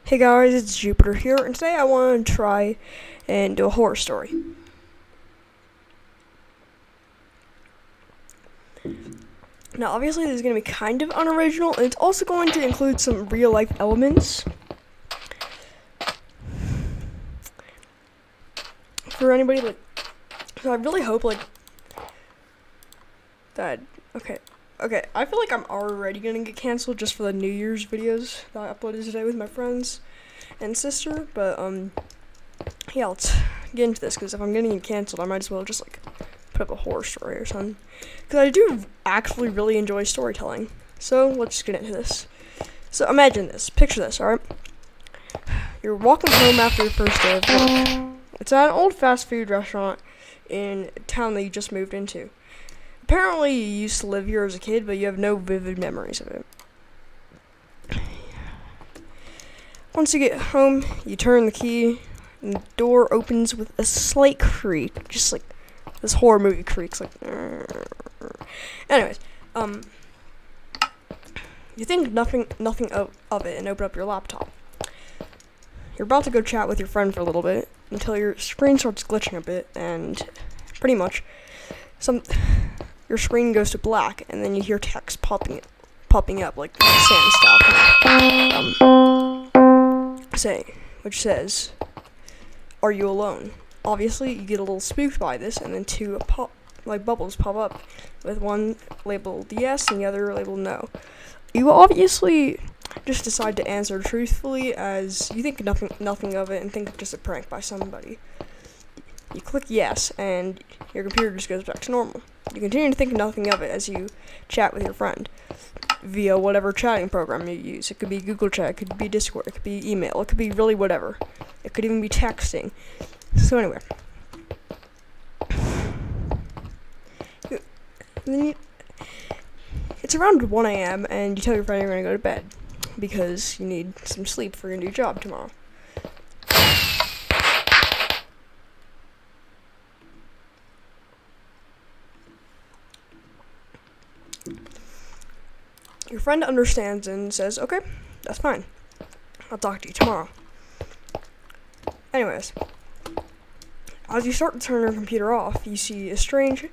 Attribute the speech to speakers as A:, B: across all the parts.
A: Hey guys, it's Jupiter here, and today I want to try and do a horror story. Now, obviously, this is going to be kind of unoriginal, and it's also going to include some real-life elements. For anybody, so I really hope, that, okay, I feel like I'm already going to get canceled just for the New Year's videos that I uploaded today with my friends and sister, but, yeah, let's get into this, because if I'm going to get canceled, I might as well just, put up a horror story or something, because I do actually really enjoy storytelling. So let's just get into this. So imagine this, picture this, alright? You're walking home after your first day of work. It's at an old fast food restaurant in a town that you just moved into. Apparently you used to live here as a kid, but you have no vivid memories of it. Once you get home, you turn the key, and the door opens with a slight creak, just like this horror movie creaks, Anyways, you think nothing of it and open up your laptop. You're about to go chat with your friend for a little bit until your screen starts glitching a bit, and pretty much your screen goes to black, and then you hear text popping up like sand style, which says, "Are you alone?" Obviously, you get a little spooked by this, and then two bubbles pop up, with one labeled yes and the other labeled no. You obviously just decide to answer truthfully, as you think nothing of it and think it's just a prank by somebody. You click yes, and your computer just goes back to normal. You continue to think nothing of it as you chat with your friend via whatever chatting program you use. It could be Google Chat, it could be Discord, it could be email, it could be really whatever. It could even be texting. So anyway, it's around 1 a.m. and you tell your friend you're going to go to bed because you need some sleep for your new job tomorrow. Your friend understands and says, "Okay, that's fine. I'll talk to you tomorrow." Anyways, as you start to turn your computer off, you see a strange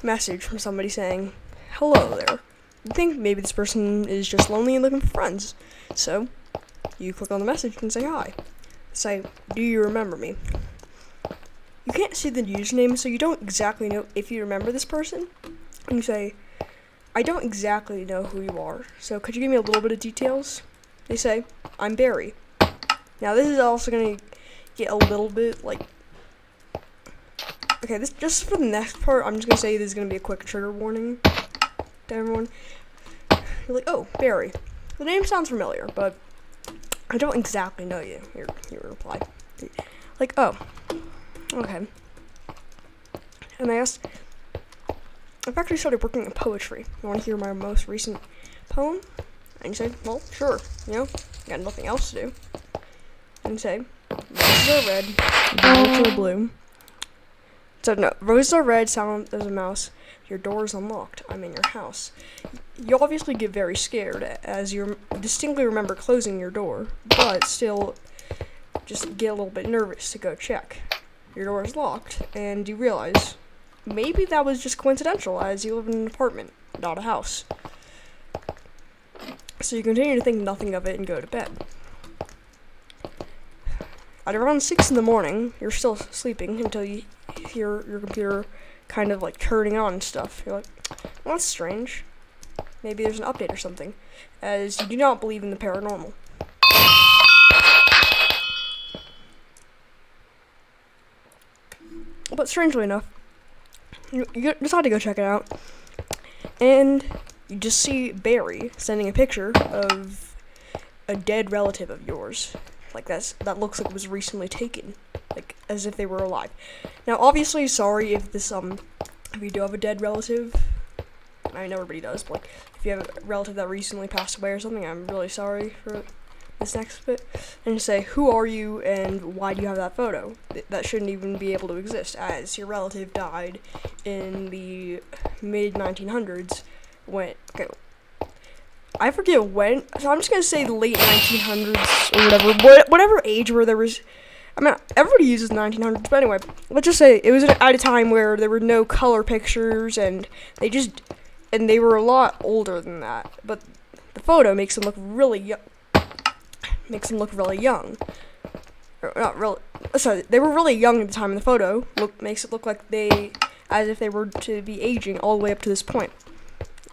A: message from somebody saying, "Hello there." You think maybe this person is just lonely and looking for friends. So, you click on the message and say hi. Say, "Do you remember me?" You can't see the username, so you don't exactly know if you remember this person. And you say, "I don't exactly know who you are, so could you give me a little bit of details?" They say, "I'm Barry." Now this is also going to get a little bit okay, this just for the next part, I'm just going to say this is going to be a quick trigger warning to everyone. You're like, "Oh, Barry. The name sounds familiar, but I don't exactly know you." Your reply. Like, "Oh, okay." And I asked, "I've actually started working in poetry. You want to hear my most recent poem?" And you say, "Well, sure, got nothing else to do." And you say, "Roses are red, violets are blue." So no, roses are red, silent as a mouse. Your door is unlocked. I'm in your house. You obviously get very scared, as you distinctly remember closing your door, but still just get a little bit nervous to go check. Your door is locked, and you realize maybe that was just coincidental, as you live in an apartment, not a house. So you continue to think nothing of it and go to bed. At around 6 in the morning, you're still sleeping until you hear your computer kind of turning on and stuff. You're like, "Well, that's strange. Maybe there's an update or something," as you do not believe in the paranormal. But strangely enough, you decide to go check it out, and you just see Barry sending a picture of a dead relative of yours. That looks like it was recently taken, as if they were alive. Now, obviously, sorry if if you do have a dead relative. I mean, everybody does, but if you have a relative that recently passed away or something, I'm really sorry for this next bit. And just say, "Who are you and why do you have that photo?" That shouldn't even be able to exist, as your relative died in the mid-1900s I forget when, so I'm just gonna say the late 1900s or whatever age where there was. I mean, everybody uses 1900s, but anyway, let's just say it was at a time where there were no color pictures, and they were a lot older than that. But the photo makes them look really young. Or not really. Sorry, they were really young at the time in the photo. Makes it look like as if they were to be aging all the way up to this point.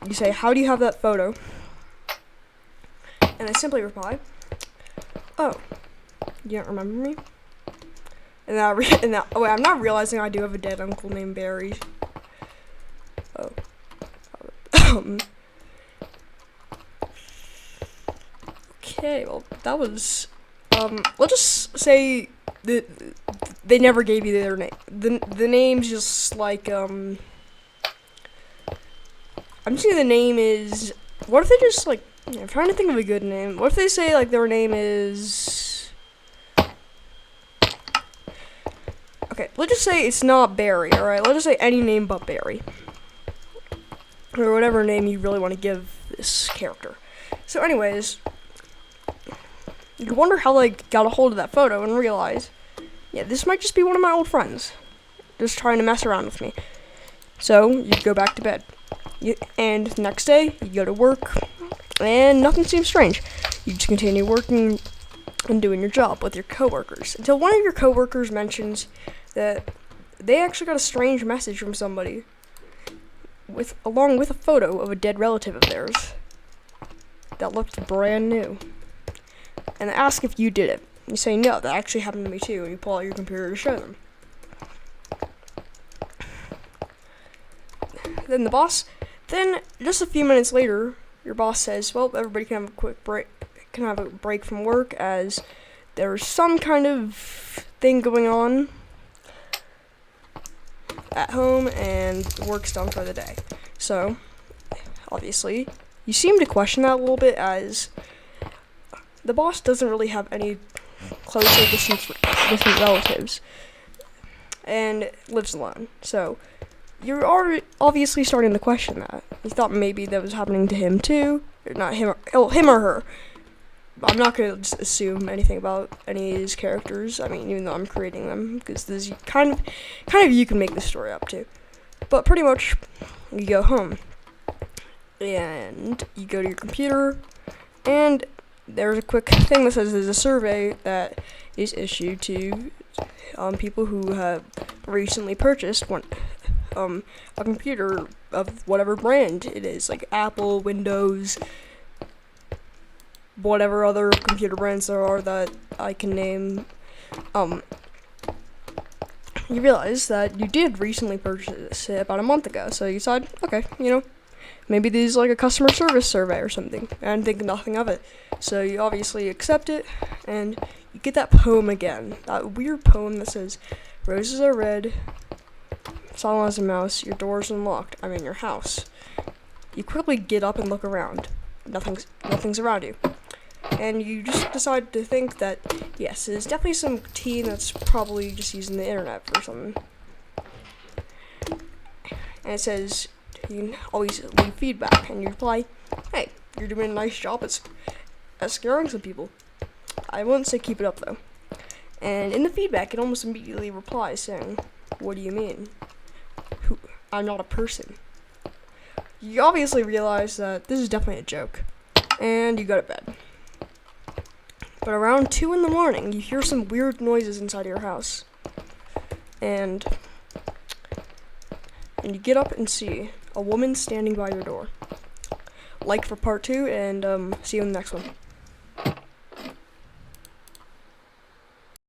A: You say, "How do you have that photo?" And I simply reply, "Oh, you don't remember me?" And I'm not realizing I do have a dead uncle named Barry. Oh. Okay, well, that was, let's just say that they never gave you their name. The name's just like, I'm just saying the name is, what if they just, like, I'm trying to think of a good name. What if they say, like, their name is, okay, let's just say it's not Barry, alright? Let's just say any name but Barry. Or whatever name you really want to give this character. So anyways, you wonder how they got a hold of that photo and realize, yeah, this might just be one of my old friends, just trying to mess around with me. So, you go back to bed. And the next day, you go to work, and nothing seems strange. You just continue working and doing your job with your coworkers, until one of your coworkers mentions that they actually got a strange message from somebody, along with a photo of a dead relative of theirs that looked brand new. And they ask if you did it. You say, "No, that actually happened to me too," and you pull out your computer to show them. Then just a few minutes later, your boss says, "Well, everybody can have a break from work, as there's some kind of thing going on at home, and work's done for the day." So, obviously, you seem to question that a little bit, as the boss doesn't really have any close or distant relatives, and lives alone. So, you're already obviously starting to question that. You thought maybe that was happening to him too, or not him, him or her. I'm not gonna just assume anything about any of these characters. I mean, even though I'm creating them, because this kind of you can make the story up too. But pretty much, you go home, and you go to your computer, and there's a quick thing that says there's a survey that is issued to people who have recently purchased a computer of whatever brand it is, like Apple, Windows, whatever other computer brands there are that I can name. You realize that you did recently purchase it about a month ago, so you decide, okay, maybe this is like a customer service survey or something, and think nothing of it. So you obviously accept it, and you get that poem again, that weird poem that says, "Roses are red, silent as a mouse, your door's unlocked, I'm in your house." You quickly get up and look around. Nothing's around you. And you just decide to think that, yes, it's definitely some teen that's probably just using the internet for something. And it says, you can always leave feedback, and you reply, "Hey, you're doing a nice job at scaring some people. I wouldn't say keep it up, though." And in the feedback, it almost immediately replies saying, "What do you mean? I'm not a person." You obviously realize that this is definitely a joke, and you go to bed. But around 2 in the morning, you hear some weird noises inside your house, and you get up and see a woman standing by your door. Like for part 2, and see you in the next one.